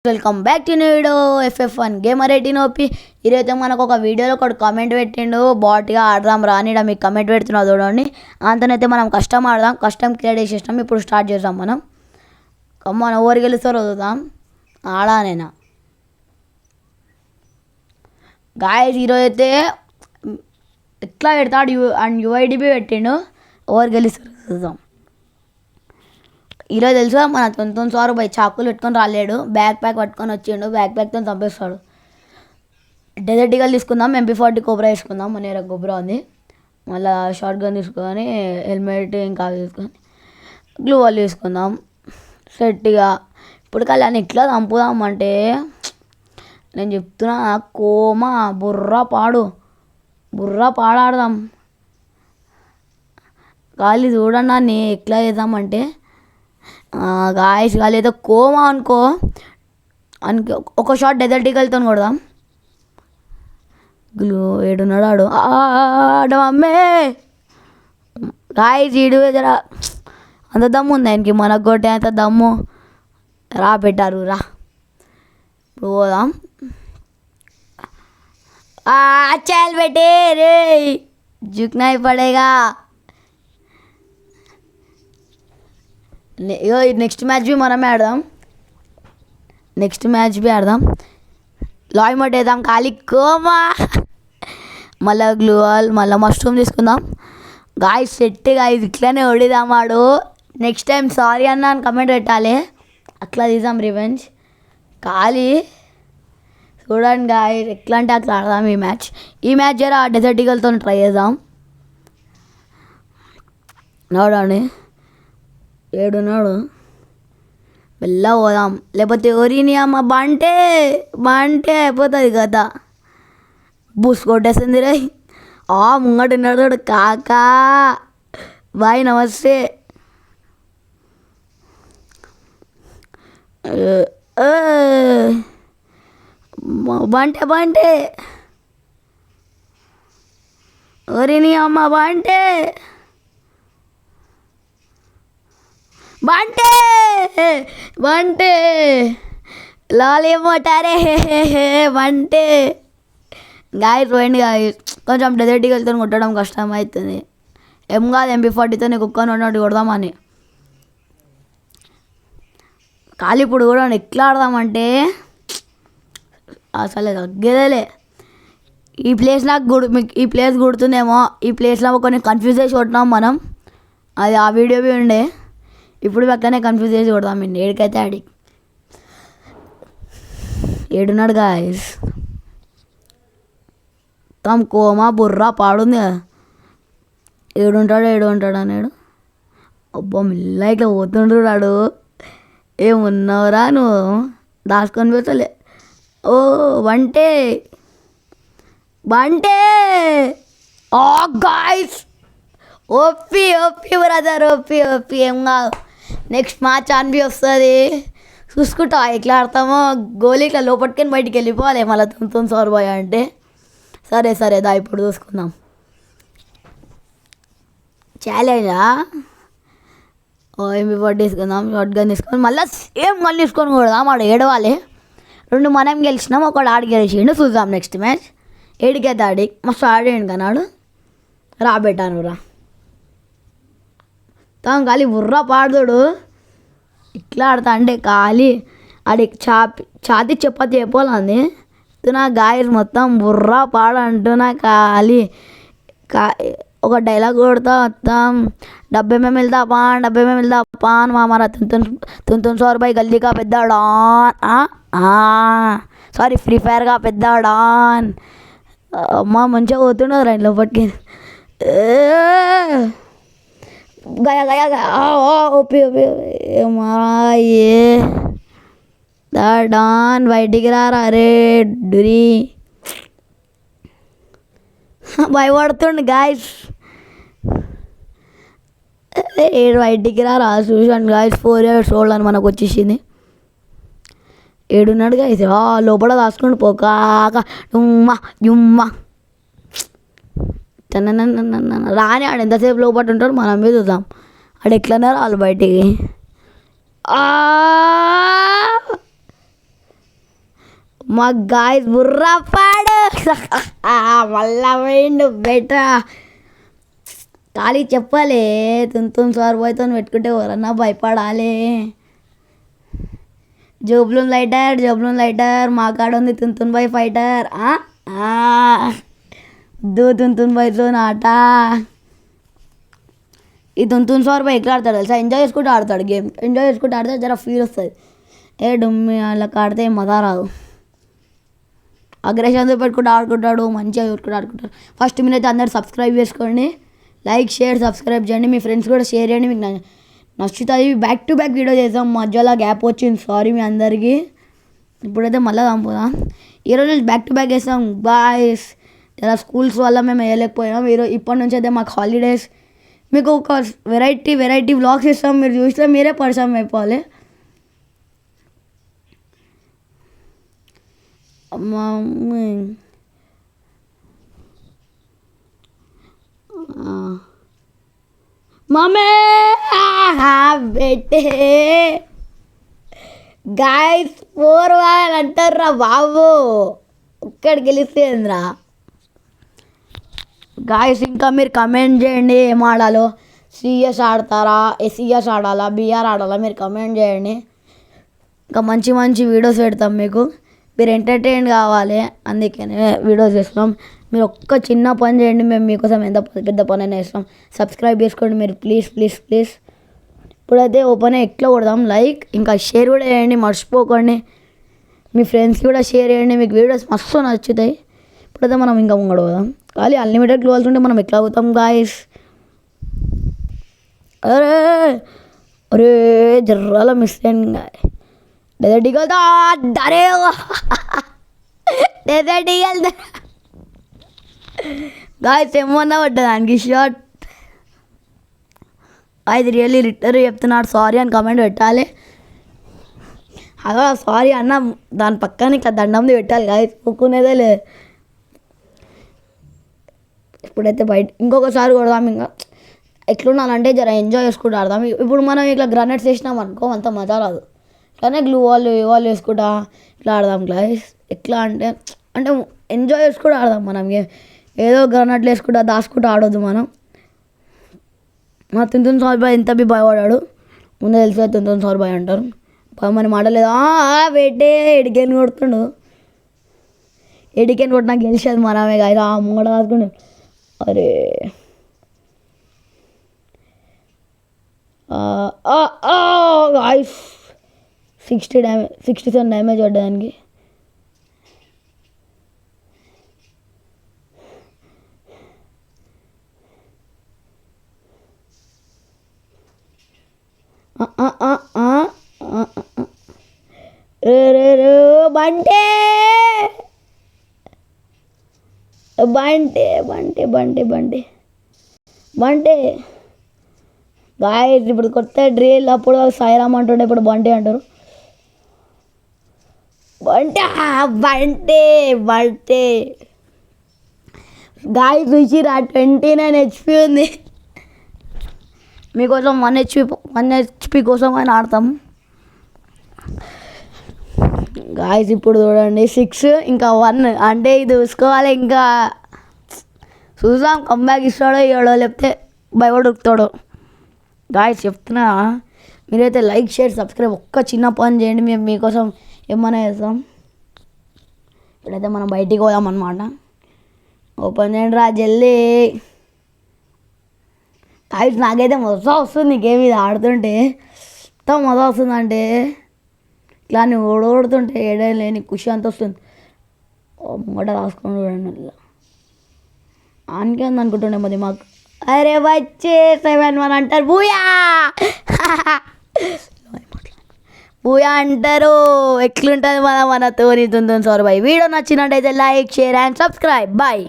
Welcome back to video FF1 gamer 18 OP. ఈరోజు మనకు ఒక వీడియోలో ఒకటి కామెంట్ పెట్టిండు, బాట్గా ఆడదాం రానిడా మీకు కమెంట్ పెడుతున్నా చూడండి. అంతనైతే మనం కష్టం ఆడదాం, కష్టం క్రియేట్ చేసేసినాం. ఇప్పుడు స్టార్ట్ చేద్దాం. మనం ఓవర్ గెలుస్తారో చూద్దాం. ఆడానేనా గాయస్, ఈరోజు అయితే ఎట్లా పెడతాడు అండ్ UIDB పెట్టిండు. ఓవర్ గెలుస్తారో చూద్దాం. ఈరోజు తెలుసా మన తొంతొని సారు పోయి చాకులు పెట్టుకొని రాలేడు, బ్యాక్ ప్యాక్ పట్టుకొని వచ్చిండు. బ్యాక్ ప్యాక్తో చంపేస్తాడు. డెజర్ట్ ఈగల్ తీసుకుందాం, MP40 కోబ్రా వేసుకుందాం. మన దగ్గర కోబ్రా ఉంది. మళ్ళీ షార్ట్ గన్ తీసుకొని హెల్మెట్ ఇంకా తీసుకొని గ్లూ వాల్ తీసుకుందాం. సెట్గా ఇప్పుడు కళ్యాణ్ ఎట్లా చంపుదామంటే నేను చెప్తున్నా, కోమా బుర్ర పాడాడదాం. గాలి చూడండి అని ఎట్లా చేద్దామంటే గాయస్, గాలి అయితే కోమా అనుకో ఒక షాట్ డెజర్ట్ ఈగల్తో కొడదాం. గ్లూ ఏడున్నాడు ఆడమ్మే గాయస్. ఈడు జరా అంత దమ్ము ఉంది ఆయనకి, మనకు కొట్టే అంత దమ్ము రా పెట్టారు. రా ఇప్పుడు పోదాం. చల్ పెట్టే రే జుక్నా పడేగా. నెక్స్ట్ మ్యాచ్ బి మనమే ఆడదాం. లాయ్ మట్ వేద్దాం ఖాళీ కోమా. మళ్ళీ గ్లూవాల్, మళ్ళీ మష్రూమ్ తీసుకుందాం. గాయస్ సెట్గా ఇది ఇట్లనే ఓడిదామాడు. నెక్స్ట్ టైం సారీ అన్న అని కమెంట్ పెట్టాలి, అట్లా తీద్దాం రివెంజ్. ఖాళీ చూడండి గాయస్, ఎట్లా అంటే అట్లా ఆడదాం. ఈ మ్యాచ్ జర డెజర్ట్ ఈగల్తో ట్రై చేద్దాం. నోడండి ఏడున్నాడు, మెల్ల పోదాం. లేకపోతే ఎవరిని అమ్మ బంటే అయిపోతుంది కదా. బూస్ కొట్టేసింది రే. ముంగట ఉన్నాడు కాకా. బాయ్ నమస్తే. బంటే ఎవరిని అమ్మ బంటే లాలేమోటారే బంటే. గాయస్ పోయింది గాయస్. కొంచెం డెజర్ట్ ఈగల్తో కొట్టడం కష్టం అవుతుంది. ఏం కాదు, MP40తో కుక్కని ఉన్నట్టు కొడదామని. ఖాళీ ఇప్పుడు కూడా ఎట్లా ఆడదామంటే అసలు తగ్గేదేలే. ఈ ప్లేస్ మీకు ఈ ప్లేస్ గుర్తుందేమో. ఈ ప్లేస్లో కొన్ని కన్ఫ్యూజ్ చేసి కొట్టినాం మనం. అది ఆ వీడియో బి ఉండే. ఇప్పుడు పక్కనే కన్ఫ్యూజ్ చేసి కొడదాం. ఏడికైతే ఆడికి ఏడున్నాడు గాయస్. తమ్ కోమా బుర్రా పాడుంది కదా. ఏడు ఉంటాడు అన్నాడు. అబ్బా మిల్ల ఇట్లా పోతుంటాడు. ఏమున్నావురా నువ్వు, దాచుకొని పోతలే. ఓ బంటే గాయస్, ఓపి బ్రదర్ ఓపి. ఏం కాదు, నెక్స్ట్ మ్యాచ్ అనిపి వస్తుంది. చూసుకుంటా ఎట్లా ఆడతామో. గోలీ ఇట్లా లోపట్టుకొని బయటికి వెళ్ళిపోవాలి. మళ్ళీ తొంతొని సార్ బాయ్ అంటే సరే దా ఇప్పుడు చూసుకుందాం. ఛాలెంజా MP40 తీసుకుందాం. షార్ట్ గన్ తీసుకొని మళ్ళీ సేమ్ గన్ తీసుకొని కొడదాం. ఆడ ఏడవాలి. 2 మనం గెలిచినాం, ఒకడు ఆడి గెలిచిండు. చూద్దాం నెక్స్ట్ మ్యాచ్. ఏడికైతే ఆడి మస్తు ఆడిండు కన్నాడు. రాబెట్టాను రా తాను ఖాళీ బుర్ర పాడుతాడు. ఇట్లా ఆడతా అంటే ఖాళీ ఆడి ఛాతి చపాతి అయిపోవాలి. నా గాయస్ మొత్తం బుర్ర పాడు అంటున్నా. ఖాళీ ఒక డైలాగ్ కొడతా మొత్తం 70 में मिलता पान मामारा तुम सौ रुपये गल्ली का పెద్ద డాన్. సారీ ఫ్రీ ఫైర్గా పెద్ద డాన్. అమ్మ మంచిగా పోతుండదు రైట్ లోపలికి. గయా ఓపి డాన్ బయటికి రారా రే డురి. భయపడుతుండు గాయస్. బయటికి రారా చూసాను గాయస్. 4 years old అని మనకు వచ్చేసింది. ఏడున్నాడు గాయస్. లోపల దాచుకుంటూ పోకాక జుమ్మా రాని. ఆడు ఎంతసేపు లోపల ఉంటాడు, మనం మీద చూద్దాం. ఆడు ఎట్లనే రాళ్ళు బయటికి. మా గాయస్ బుర్రా పాడు మళ్ళా పోయిండు బెటరా. ఖాళీ చెప్పాలి తుంతున్ సార్ పోయితో పెట్టుకుంటే ఎవరన్నా భయపడాలి. జోబ్లూన్ లైటర్ మా కాడ ఉంది తుంతున్ బాయ్ ఫైటర్. తుంతున్ బాయ్తో ఆట. ఈ తుంతున్ సార్ బాయ్ ఎట్లా ఆడతాడు తెలుసా? ఎంజాయ్ చేసుకుంటూ ఆడతాడు గేమ్. ఎంజాయ్ చేసుకుంటూ ఆడితే జర ఫీల్ వస్తుంది. డుమ్మి వాళ్ళకి ఆడితే మజా రాదు. అగ్రెషన్తో పెట్టుకుంటూ ఆడుకుంటాడు, మంచిగా పెట్టుకుంటూ ఆడుకుంటాడు. ఫస్ట్ మీరైతే అందరు సబ్స్క్రైబ్ చేసుకోండి, లైక్ షేర్ సబ్స్క్రైబ్ చేయండి, మీ ఫ్రెండ్స్ కూడా షేర్ చేయండి. మీకు నచ్చుతుంది. బ్యాక్ టు బ్యాక్ వీడియో చేద్దాం. మధ్యలో గ్యాప్ వచ్చింది, సారీ మీ అందరికీ. ఇప్పుడైతే మళ్ళీ చంపుదాం. ఈరోజు నుంచి బ్యాక్ టు బ్యాక్ వేస్తాం బాయ్స్. ఇలా స్కూల్స్ వల్ల మేము వేయలేకపోయినాం. ఇప్పటి నుంచి అయితే మాకు హాలిడేస్. మీకు ఒక వెరైటీ వ్లాగ్స్ ఇస్తాం. మీరు చూస్తే మీరే పరిచయం అయిపోవాలి. మమ్మీ బెట్టే గాయస్ 4-1 అంటారా బాబు. ఒక్కడికి గెలిస్తేంద్రా గాయస్. ఇంకా మీరు కమెంట్ చేయండి ఏం ఆడాలో. సిఎస్ ఆడతారా, ఎస్ఈఎస్ ఆడాలా, బిఆర్ ఆడాలా, మీరు కమెంట్ చేయండి. ఇంకా మంచి మంచి వీడియోస్ పెడతాం మీకు. మీరు ఎంటర్టైన్ కావాలి, అందుకనే వీడియోస్ చేస్తున్నాం. మీరు ఒక్క చిన్న పని చేయండి, మేము మీకోసం ఎంత పెద్ద పని అయినా చేస్తాం. సబ్స్క్రైబ్ చేసుకోండి మీరు, ప్లీజ్. ఇప్పుడైతే ఓపెన్ ఎట్లా కొడదాం లైక్, ఇంకా షేర్ కూడా చేయండి మర్చిపోకండి. మీ ఫ్రెండ్స్కి కూడా షేర్ చేయండి, మీకు వీడియోస్ మస్తు నచ్చుతాయి. ఇప్పుడైతే మనం ఇంకా ముంగడు పోదాం. ఖాళీ అన్లిమిటెడ్ గ్లోవల్స్ ఉంటే మనం ఎట్లా అవుతాం గాయస్. అరే జర్రాలో మిస్ అయ్యింది. డెజర్ట్ గాయస్ ఏమన్నా పడ్డా దానికి షార్ట్. అది రియల్లీ రిటర్న్ చెప్తున్నాడు సారీ అని కమెంట్ పెట్టాలి. అదో సారీ అన్న దాని పక్కన ఇట్లా దండంది పెట్టాలి గాయస్, ఒప్పుకునేదే లేదు. ఇప్పుడైతే బయట ఇంకొకసారి కొడదాం. ఇంకా ఎట్లుండాలంటే జర ఎంజాయ్ చేసుకుంటూ ఆడదాం. ఇప్పుడు మనం ఇట్లా గ్రానైట్స్ వేసినాం అనుకో అంత మజా రాదు. ఇట్లానే గ్లూ వాల్ వేసుకుంటా ఇట్లా ఆడదాం గాయస్. ఎట్లా అంటే ఎంజాయ్ చేసుకుంటూ ఆడదాం మనం. ఏదో గ్రానైట్లు వేసుకుంటా దాచుకుంటూ ఆడొద్దు మనం. మా తుంతున్ సార్ బాయ్ ఎంత బి భయపడాడు ముందే తెలిసి తుంతున్ సార్ బాయ్ అంటారు. మన మాట లేదు. పెట్టే ఎడికేని కొడుతుండు. ఎడికేని కొట్టినా గెలిచేది మనమే గాయస్. ముంగడ కాదుకుండు. అరే గాయస్ 67 డ్యామేజ్ పడ్డదానికి. బంటే గాయస్ ఇప్పుడు కొత్త డ్రిల్. అప్పుడు సాయిరామ్ అంటుండే, ఇప్పుడు బంటే అంటారు. బంటే గాయస్ చూసిరా 29 HP ఉంది. మీకోసం 1 HP కోసం అని ఆడతాం గాయస్. ఇప్పుడు చూడండి 6 ఇంకా 1 అంటే ఇది చూసుకోవాలి. ఇంకా చూసాం కంబ్యాక్ ఇస్తాడో ఇవ్వడో, లేకపోతే భయపడుతాడో గాయస్ చెప్తున్నా. మీరైతే లైక్ షేర్ సబ్స్క్రైబ్ ఒక్క చిన్న పని చేయండి, మేము మీకోసం ఏమన్నా చేస్తాం. ఇప్పుడైతే మనం బయటికి పోదాం అన్నమాట. ఓపెన్ చేయండి రా జల్దీ గాయస్. నాకైతే మజా వస్తుంది గేమ్ ఇది ఆడుతుంటే. ఎంత మజా వస్తుందంటే ఇట్లా నువ్వు ఓడోడుతుంటే ఏడే లేని ఖుషి అంత వస్తుంది. మొట్ట రాసుకొని చూడండి అట్లా ఆనికే ఉంది అనుకుంటుండే మరి మాకు. అరే వచ్చే 7-1 అంటారు. బూయా అంటారు. ఎట్లుంటుంది మన తోని తుంతున్ సార్ బాయ్. వీడియో నచ్చినట్టయితే like share and subscribe. Bye.